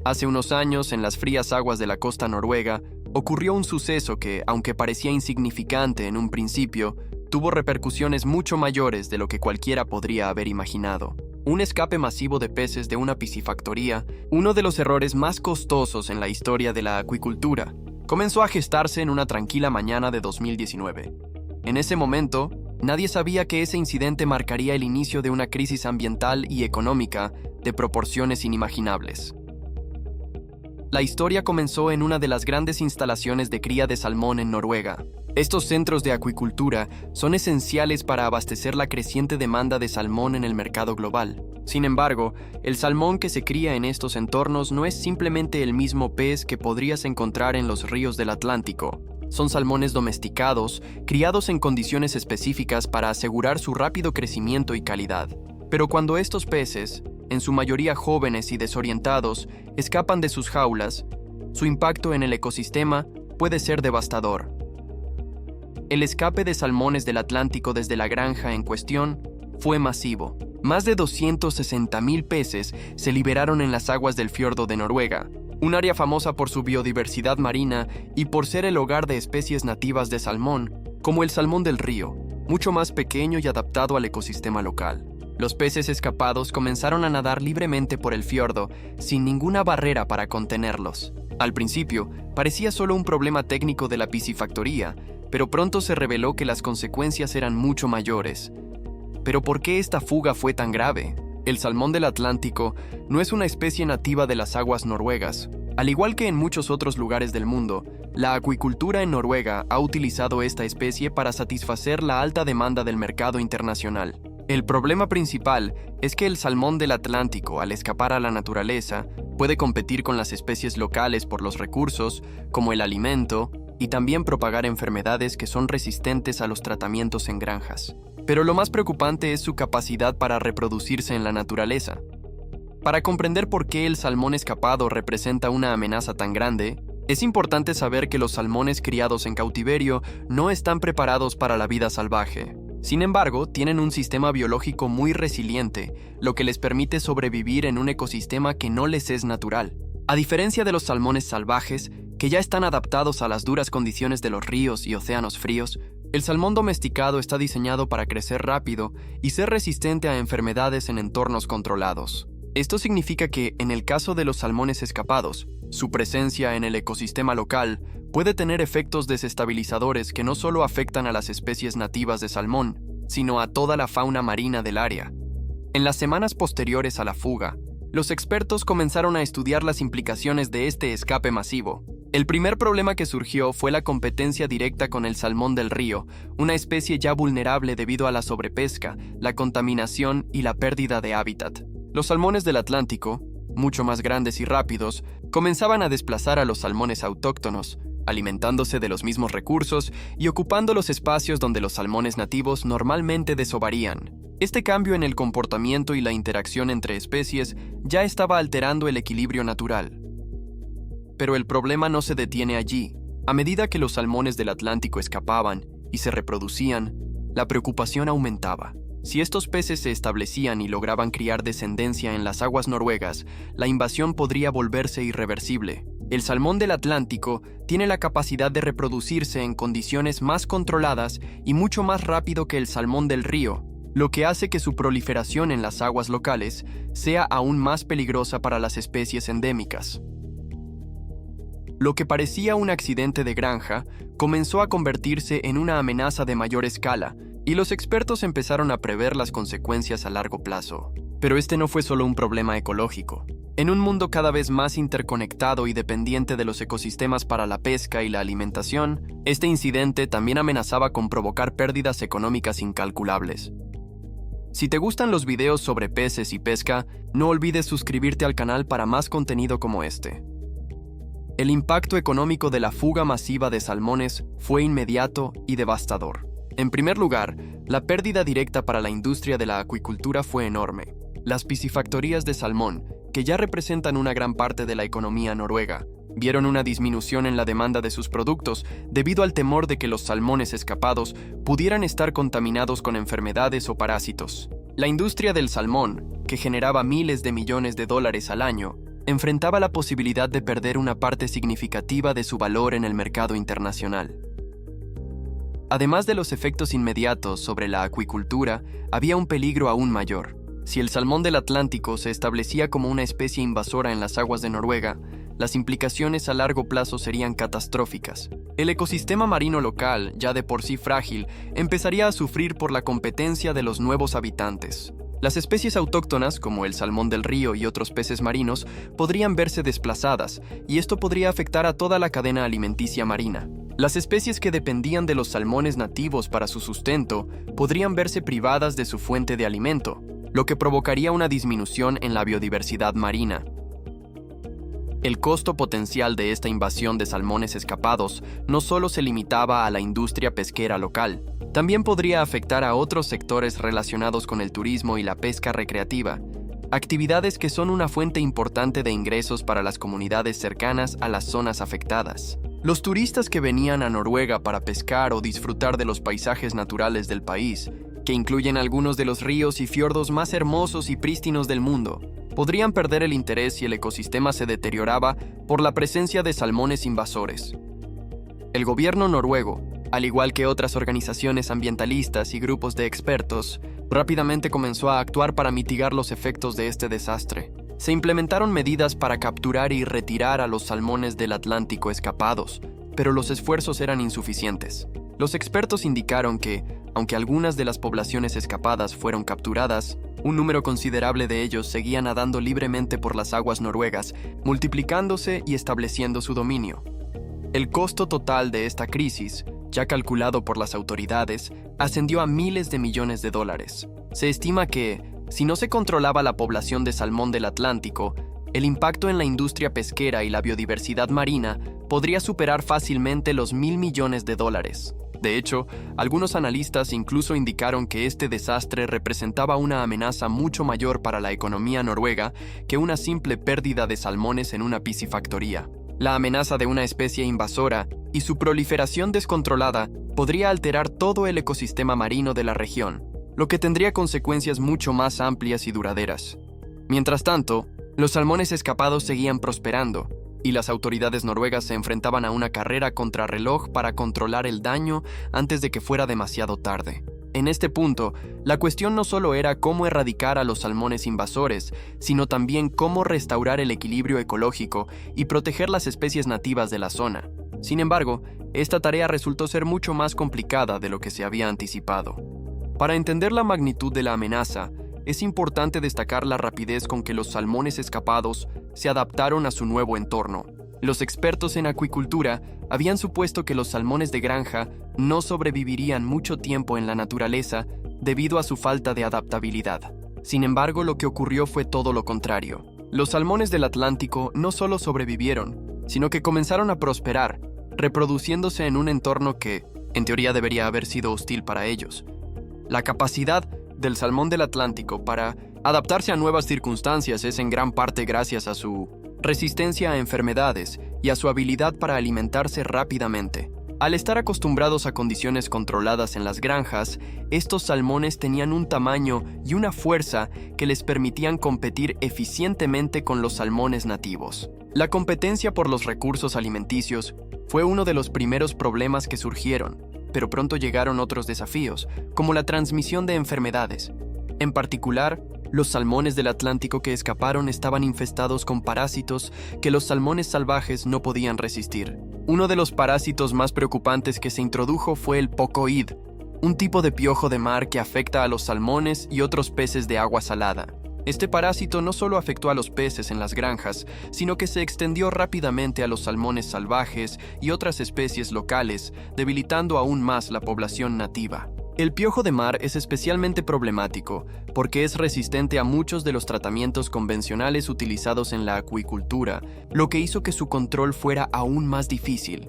Hace unos años, en las frías aguas de la costa noruega, ocurrió un suceso que, aunque parecía insignificante en un principio, tuvo repercusiones mucho mayores de lo que cualquiera podría haber imaginado. Un escape masivo de peces de una piscifactoría, uno de los errores más costosos en la historia de la acuicultura, comenzó a gestarse en una tranquila mañana de 2019. En ese momento, nadie sabía que ese incidente marcaría el inicio de una crisis ambiental y económica de proporciones inimaginables. La historia comenzó en una de las grandes instalaciones de cría de salmón en Noruega. Estos centros de acuicultura son esenciales para abastecer la creciente demanda de salmón en el mercado global. Sin embargo, el salmón que se cría en estos entornos no es simplemente el mismo pez que podrías encontrar en los ríos del Atlántico. Son salmones domesticados, criados en condiciones específicas para asegurar su rápido crecimiento y calidad. Pero cuando estos peces, en su mayoría jóvenes y desorientados, escapan de sus jaulas, su impacto en el ecosistema puede ser devastador. El escape de salmones del Atlántico desde la granja en cuestión fue masivo. Más de 260,000 peces se liberaron en las aguas del fiordo de Noruega, un área famosa por su biodiversidad marina y por ser el hogar de especies nativas de salmón, como el salmón del río, mucho más pequeño y adaptado al ecosistema local. Los peces escapados comenzaron a nadar libremente por el fiordo, sin ninguna barrera para contenerlos. Al principio, parecía solo un problema técnico de la piscifactoría, pero pronto se reveló que las consecuencias eran mucho mayores. ¿Pero por qué esta fuga fue tan grave? El salmón del Atlántico no es una especie nativa de las aguas noruegas. Al igual que en muchos otros lugares del mundo, la acuicultura en Noruega ha utilizado esta especie para satisfacer la alta demanda del mercado internacional. El problema principal es que el salmón del Atlántico, al escapar a la naturaleza, puede competir con las especies locales por los recursos, como el alimento, y también propagar enfermedades que son resistentes a los tratamientos en granjas. Pero lo más preocupante es su capacidad para reproducirse en la naturaleza. Para comprender por qué el salmón escapado representa una amenaza tan grande, es importante saber que los salmones criados en cautiverio no están preparados para la vida salvaje. Sin embargo, tienen un sistema biológico muy resiliente, lo que les permite sobrevivir en un ecosistema que no les es natural. A diferencia de los salmones salvajes, que ya están adaptados a las duras condiciones de los ríos y océanos fríos, el salmón domesticado está diseñado para crecer rápido y ser resistente a enfermedades en entornos controlados. Esto significa que, en el caso de los salmones escapados, su presencia en el ecosistema local puede tener efectos desestabilizadores que no solo afectan a las especies nativas de salmón, sino a toda la fauna marina del área. En las semanas posteriores a la fuga, los expertos comenzaron a estudiar las implicaciones de este escape masivo. El primer problema que surgió fue la competencia directa con el salmón del río, una especie ya vulnerable debido a la sobrepesca, la contaminación y la pérdida de hábitat. Los salmones del Atlántico, mucho más grandes y rápidos, comenzaban a desplazar a los salmones autóctonos, alimentándose de los mismos recursos y ocupando los espacios donde los salmones nativos normalmente desovarían. Este cambio en el comportamiento y la interacción entre especies ya estaba alterando el equilibrio natural. Pero el problema no se detiene allí. A medida que los salmones del Atlántico escapaban y se reproducían, la preocupación aumentaba. Si estos peces se establecían y lograban criar descendencia en las aguas noruegas, la invasión podría volverse irreversible. El salmón del Atlántico tiene la capacidad de reproducirse en condiciones más controladas y mucho más rápido que el salmón del río, lo que hace que su proliferación en las aguas locales sea aún más peligrosa para las especies endémicas. Lo que parecía un accidente de granja comenzó a convertirse en una amenaza de mayor escala, y los expertos empezaron a prever las consecuencias a largo plazo. Pero este no fue solo un problema ecológico. En un mundo cada vez más interconectado y dependiente de los ecosistemas para la pesca y la alimentación, este incidente también amenazaba con provocar pérdidas económicas incalculables. Si te gustan los videos sobre peces y pesca, no olvides suscribirte al canal para más contenido como este. El impacto económico de la fuga masiva de salmones fue inmediato y devastador. En primer lugar, la pérdida directa para la industria de la acuicultura fue enorme. Las piscifactorías de salmón, que ya representan una gran parte de la economía noruega, vieron una disminución en la demanda de sus productos debido al temor de que los salmones escapados pudieran estar contaminados con enfermedades o parásitos. La industria del salmón, que generaba miles de millones de dólares al año, enfrentaba la posibilidad de perder una parte significativa de su valor en el mercado internacional. Además de los efectos inmediatos sobre la acuicultura, había un peligro aún mayor. Si el salmón del Atlántico se establecía como una especie invasora en las aguas de Noruega, las implicaciones a largo plazo serían catastróficas. El ecosistema marino local, ya de por sí frágil, empezaría a sufrir por la competencia de los nuevos habitantes. Las especies autóctonas, como el salmón del río y otros peces marinos, podrían verse desplazadas, y esto podría afectar a toda la cadena alimenticia marina. Las especies que dependían de los salmones nativos para su sustento podrían verse privadas de su fuente de alimento, lo que provocaría una disminución en la biodiversidad marina. El costo potencial de esta invasión de salmones escapados no solo se limitaba a la industria pesquera local, también podría afectar a otros sectores relacionados con el turismo y la pesca recreativa, actividades que son una fuente importante de ingresos para las comunidades cercanas a las zonas afectadas. Los turistas que venían a Noruega para pescar o disfrutar de los paisajes naturales del país, que incluyen algunos de los ríos y fiordos más hermosos y prístinos del mundo, podrían perder el interés si el ecosistema se deterioraba por la presencia de salmones invasores. El gobierno noruego, al igual que otras organizaciones ambientalistas y grupos de expertos, rápidamente comenzó a actuar para mitigar los efectos de este desastre. Se implementaron medidas para capturar y retirar a los salmones del Atlántico escapados, pero los esfuerzos eran insuficientes. Los expertos indicaron que, aunque algunas de las poblaciones escapadas fueron capturadas, un número considerable de ellos seguían nadando libremente por las aguas noruegas, multiplicándose y estableciendo su dominio. El costo total de esta crisis, ya calculado por las autoridades, ascendió a miles de millones de dólares. Se estima que, si no se controlaba la población de salmón del Atlántico, el impacto en la industria pesquera y la biodiversidad marina podría superar fácilmente los $1.000 millones. De hecho, algunos analistas incluso indicaron que este desastre representaba una amenaza mucho mayor para la economía noruega que una simple pérdida de salmones en una piscifactoría. La amenaza de una especie invasora y su proliferación descontrolada podría alterar todo el ecosistema marino de la región, lo que tendría consecuencias mucho más amplias y duraderas. Mientras tanto, los salmones escapados seguían prosperando, y las autoridades noruegas se enfrentaban a una carrera contrarreloj para controlar el daño antes de que fuera demasiado tarde. En este punto, la cuestión no solo era cómo erradicar a los salmones invasores, sino también cómo restaurar el equilibrio ecológico y proteger las especies nativas de la zona. Sin embargo, esta tarea resultó ser mucho más complicada de lo que se había anticipado. Para entender la magnitud de la amenaza, es importante destacar la rapidez con que los salmones escapados se adaptaron a su nuevo entorno. Los expertos en acuicultura habían supuesto que los salmones de granja no sobrevivirían mucho tiempo en la naturaleza debido a su falta de adaptabilidad. Sin embargo, lo que ocurrió fue todo lo contrario. Los salmones del Atlántico no solo sobrevivieron, sino que comenzaron a prosperar, reproduciéndose en un entorno que, en teoría, debería haber sido hostil para ellos. La capacidad del salmón del Atlántico para adaptarse a nuevas circunstancias es en gran parte gracias a su resistencia a enfermedades y a su habilidad para alimentarse rápidamente. Al estar acostumbrados a condiciones controladas en las granjas, estos salmones tenían un tamaño y una fuerza que les permitían competir eficientemente con los salmones nativos. La competencia por los recursos alimenticios fue uno de los primeros problemas que surgieron, pero pronto llegaron otros desafíos, como la transmisión de enfermedades. En particular, los salmones del Atlántico que escaparon estaban infestados con parásitos que los salmones salvajes no podían resistir. Uno de los parásitos más preocupantes que se introdujo fue el pocoid, un tipo de piojo de mar que afecta a los salmones y otros peces de agua salada. Este parásito no solo afectó a los peces en las granjas, sino que se extendió rápidamente a los salmones salvajes y otras especies locales, debilitando aún más la población nativa. El piojo de mar es especialmente problemático porque es resistente a muchos de los tratamientos convencionales utilizados en la acuicultura, lo que hizo que su control fuera aún más difícil.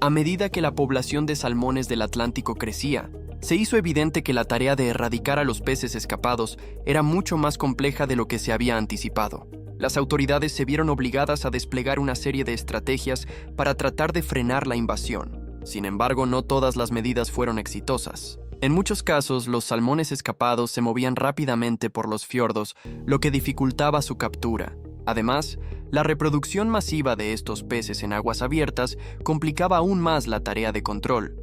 A medida que la población de salmones del Atlántico crecía, se hizo evidente que la tarea de erradicar a los peces escapados era mucho más compleja de lo que se había anticipado. Las autoridades se vieron obligadas a desplegar una serie de estrategias para tratar de frenar la invasión. Sin embargo, no todas las medidas fueron exitosas. En muchos casos, los salmones escapados se movían rápidamente por los fiordos, lo que dificultaba su captura. Además, la reproducción masiva de estos peces en aguas abiertas complicaba aún más la tarea de control.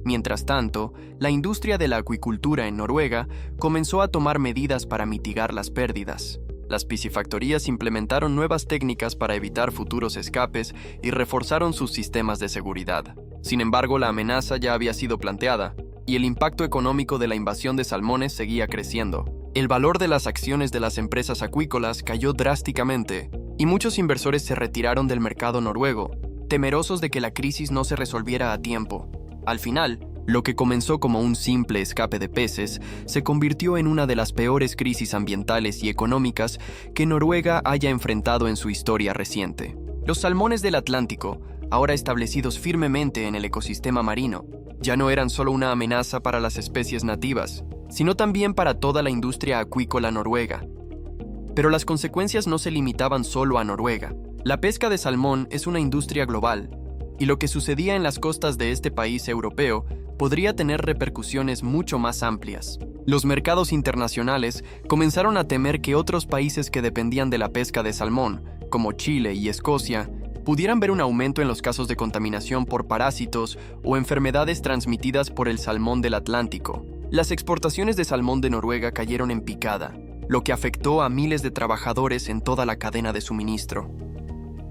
Mientras tanto, la industria de la acuicultura en Noruega comenzó a tomar medidas para mitigar las pérdidas. Las piscifactorías implementaron nuevas técnicas para evitar futuros escapes y reforzaron sus sistemas de seguridad. Sin embargo, la amenaza ya había sido planteada, y el impacto económico de la invasión de salmones seguía creciendo. El valor de las acciones de las empresas acuícolas cayó drásticamente, y muchos inversores se retiraron del mercado noruego, temerosos de que la crisis no se resolviera a tiempo. Al final, lo que comenzó como un simple escape de peces se convirtió en una de las peores crisis ambientales y económicas que Noruega haya enfrentado en su historia reciente. Los salmones del Atlántico, ahora establecidos firmemente en el ecosistema marino, ya no eran solo una amenaza para las especies nativas, sino también para toda la industria acuícola noruega. Pero las consecuencias no se limitaban solo a Noruega. La pesca de salmón es una industria global, y lo que sucedía en las costas de este país europeo podría tener repercusiones mucho más amplias. Los mercados internacionales comenzaron a temer que otros países que dependían de la pesca de salmón, como Chile y Escocia, pudieran ver un aumento en los casos de contaminación por parásitos o enfermedades transmitidas por el salmón del Atlántico. Las exportaciones de salmón de Noruega cayeron en picada, lo que afectó a miles de trabajadores en toda la cadena de suministro.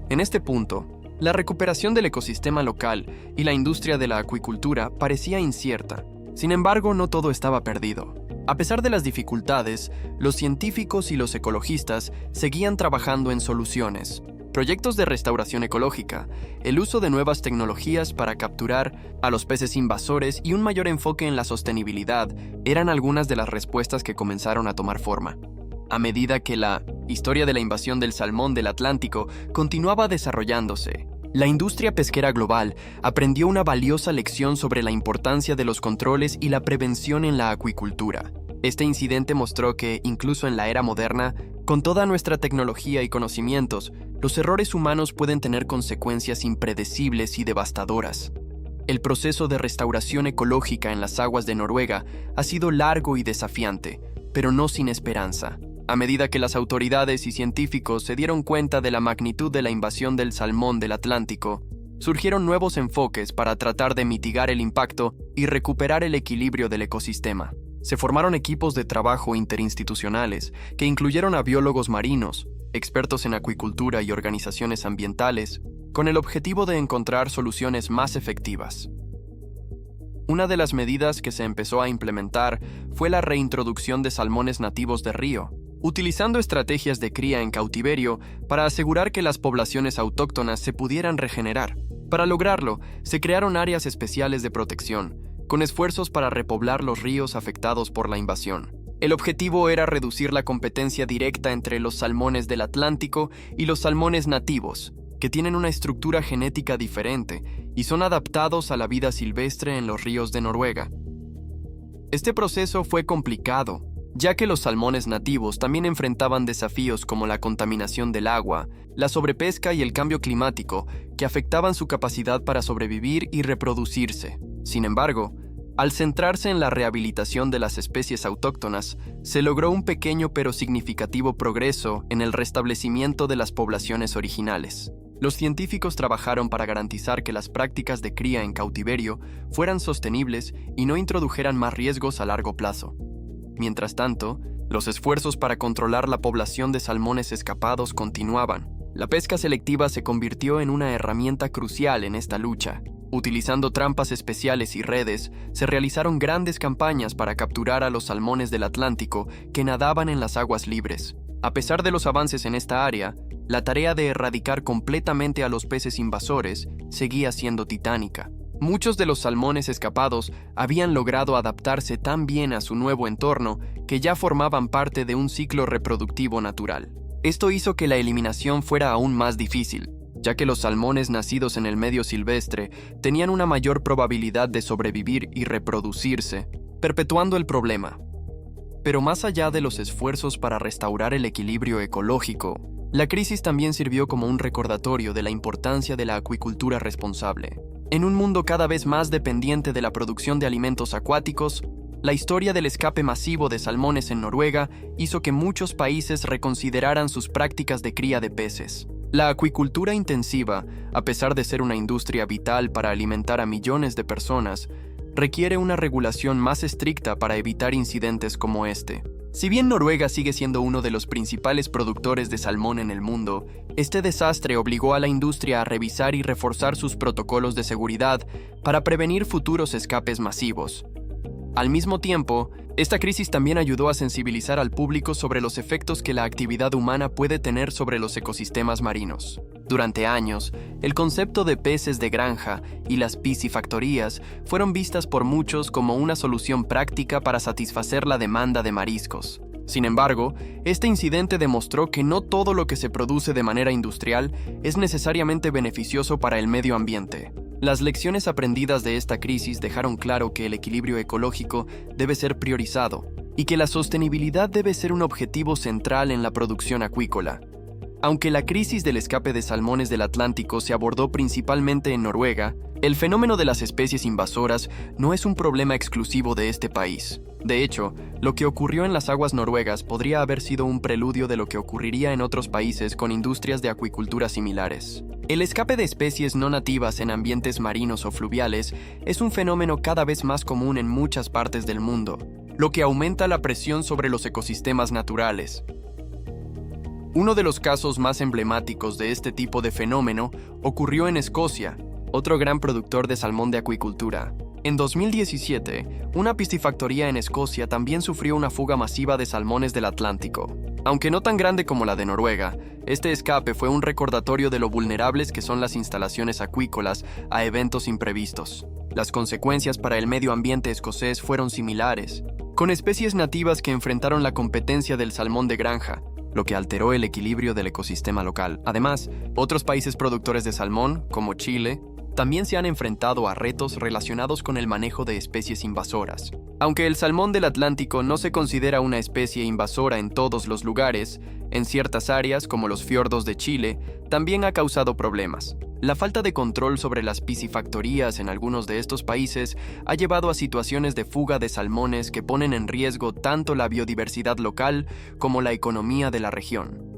En este punto, la recuperación del ecosistema local y la industria de la acuicultura parecía incierta. Sin embargo, no todo estaba perdido. A pesar de las dificultades, los científicos y los ecologistas seguían trabajando en soluciones. Proyectos de restauración ecológica, el uso de nuevas tecnologías para capturar a los peces invasores y un mayor enfoque en la sostenibilidad eran algunas de las respuestas que comenzaron a tomar forma. A medida que la historia de la invasión del salmón del Atlántico continuaba desarrollándose, la industria pesquera global aprendió una valiosa lección sobre la importancia de los controles y la prevención en la acuicultura. Este incidente mostró que, incluso en la era moderna, con toda nuestra tecnología y conocimientos, los errores humanos pueden tener consecuencias impredecibles y devastadoras. El proceso de restauración ecológica en las aguas de Noruega ha sido largo y desafiante, pero no sin esperanza. A medida que las autoridades y científicos se dieron cuenta de la magnitud de la invasión del salmón del Atlántico, surgieron nuevos enfoques para tratar de mitigar el impacto y recuperar el equilibrio del ecosistema. Se formaron equipos de trabajo interinstitucionales que incluyeron a biólogos marinos, expertos en acuicultura y organizaciones ambientales, con el objetivo de encontrar soluciones más efectivas. Una de las medidas que se empezó a implementar fue la reintroducción de salmones nativos de río, utilizando estrategias de cría en cautiverio para asegurar que las poblaciones autóctonas se pudieran regenerar. Para lograrlo, se crearon áreas especiales de protección, con esfuerzos para repoblar los ríos afectados por la invasión. El objetivo era reducir la competencia directa entre los salmones del Atlántico y los salmones nativos, que tienen una estructura genética diferente y son adaptados a la vida silvestre en los ríos de Noruega. Este proceso fue complicado, ya que los salmones nativos también enfrentaban desafíos como la contaminación del agua, la sobrepesca y el cambio climático, que afectaban su capacidad para sobrevivir y reproducirse. Sin embargo, al centrarse en la rehabilitación de las especies autóctonas, se logró un pequeño pero significativo progreso en el restablecimiento de las poblaciones originales. Los científicos trabajaron para garantizar que las prácticas de cría en cautiverio fueran sostenibles y no introdujeran más riesgos a largo plazo. Mientras tanto, los esfuerzos para controlar la población de salmones escapados continuaban. La pesca selectiva se convirtió en una herramienta crucial en esta lucha. Utilizando trampas especiales y redes, se realizaron grandes campañas para capturar a los salmones del Atlántico que nadaban en las aguas libres. A pesar de los avances en esta área, la tarea de erradicar completamente a los peces invasores seguía siendo titánica. Muchos de los salmones escapados habían logrado adaptarse tan bien a su nuevo entorno que ya formaban parte de un ciclo reproductivo natural. Esto hizo que la eliminación fuera aún más difícil, ya que los salmones nacidos en el medio silvestre tenían una mayor probabilidad de sobrevivir y reproducirse, perpetuando el problema. Pero más allá de los esfuerzos para restaurar el equilibrio ecológico, la crisis también sirvió como un recordatorio de la importancia de la acuicultura responsable. En un mundo cada vez más dependiente de la producción de alimentos acuáticos, La historia del escape masivo de salmones en Noruega hizo que muchos países reconsideraran sus prácticas de cría de peces. La acuicultura intensiva, a pesar de ser una industria vital para alimentar a millones de personas, requiere una regulación más estricta para evitar incidentes como este. Si bien Noruega sigue siendo uno de los principales productores de salmón en el mundo, este desastre obligó a la industria a revisar y reforzar sus protocolos de seguridad para prevenir futuros escapes masivos. Al mismo tiempo, esta crisis también ayudó a sensibilizar al público sobre los efectos que la actividad humana puede tener sobre los ecosistemas marinos. Durante años, el concepto de peces de granja y las piscifactorías fueron vistas por muchos como una solución práctica para satisfacer la demanda de mariscos. Sin embargo, este incidente demostró que no todo lo que se produce de manera industrial es necesariamente beneficioso para el medio ambiente. Las lecciones aprendidas de esta crisis dejaron claro que el equilibrio ecológico debe ser priorizado y que la sostenibilidad debe ser un objetivo central en la producción acuícola. Aunque la crisis del escape de salmones del Atlántico se abordó principalmente en Noruega, el fenómeno de las especies invasoras no es un problema exclusivo de este país. De hecho, lo que ocurrió en las aguas noruegas podría haber sido un preludio de lo que ocurriría en otros países con industrias de acuicultura similares. El escape de especies no nativas en ambientes marinos o fluviales es un fenómeno cada vez más común en muchas partes del mundo, lo que aumenta la presión sobre los ecosistemas naturales. Uno de los casos más emblemáticos de este tipo de fenómeno ocurrió en Escocia, otro gran productor de salmón de acuicultura. En 2017, una piscifactoría en Escocia también sufrió una fuga masiva de salmones del Atlántico. Aunque no tan grande como la de Noruega, este escape fue un recordatorio de lo vulnerables que son las instalaciones acuícolas a eventos imprevistos. Las consecuencias para el medio ambiente escocés fueron similares, con especies nativas que enfrentaron la competencia del salmón de granja, lo que alteró el equilibrio del ecosistema local. Además, otros países productores de salmón, como Chile, también se han enfrentado a retos relacionados con el manejo de especies invasoras. Aunque el salmón del Atlántico no se considera una especie invasora en todos los lugares, en ciertas áreas, como los fiordos de Chile, también ha causado problemas. La falta de control sobre las piscifactorías en algunos de estos países ha llevado a situaciones de fuga de salmones que ponen en riesgo tanto la biodiversidad local como la economía de la región.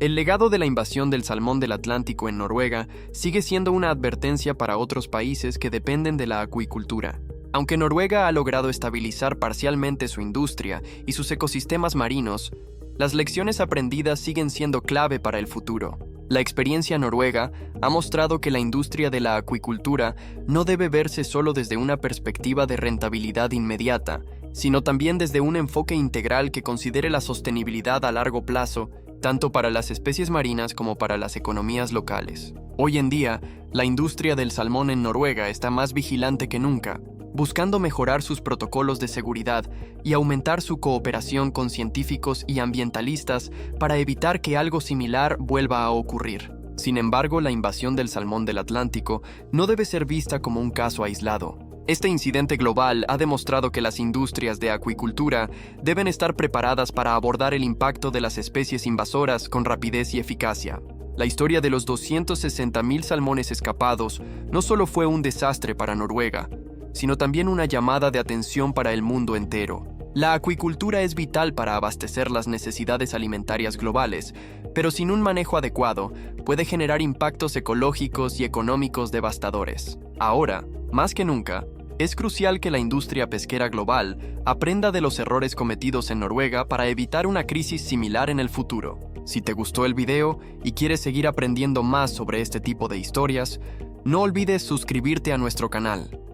El legado de la invasión del salmón del Atlántico en Noruega sigue siendo una advertencia para otros países que dependen de la acuicultura. Aunque Noruega ha logrado estabilizar parcialmente su industria y sus ecosistemas marinos, las lecciones aprendidas siguen siendo clave para el futuro. La experiencia noruega ha mostrado que la industria de la acuicultura no debe verse solo desde una perspectiva de rentabilidad inmediata, sino también desde un enfoque integral que considere la sostenibilidad a largo plazo, tanto para las especies marinas como para las economías locales. Hoy en día, la industria del salmón en Noruega está más vigilante que nunca, buscando mejorar sus protocolos de seguridad y aumentar su cooperación con científicos y ambientalistas para evitar que algo similar vuelva a ocurrir. Sin embargo, la invasión del salmón del Atlántico no debe ser vista como un caso aislado. Este incidente global ha demostrado que las industrias de acuicultura deben estar preparadas para abordar el impacto de las especies invasoras con rapidez y eficacia. La historia de los 260.000 salmones escapados no solo fue un desastre para Noruega, sino también una llamada de atención para el mundo entero. La acuicultura es vital para abastecer las necesidades alimentarias globales, pero sin un manejo adecuado puede generar impactos ecológicos y económicos devastadores. Ahora, más que nunca, es crucial que la industria pesquera global aprenda de los errores cometidos en Noruega para evitar una crisis similar en el futuro. Si te gustó el video y quieres seguir aprendiendo más sobre este tipo de historias, no olvides suscribirte a nuestro canal.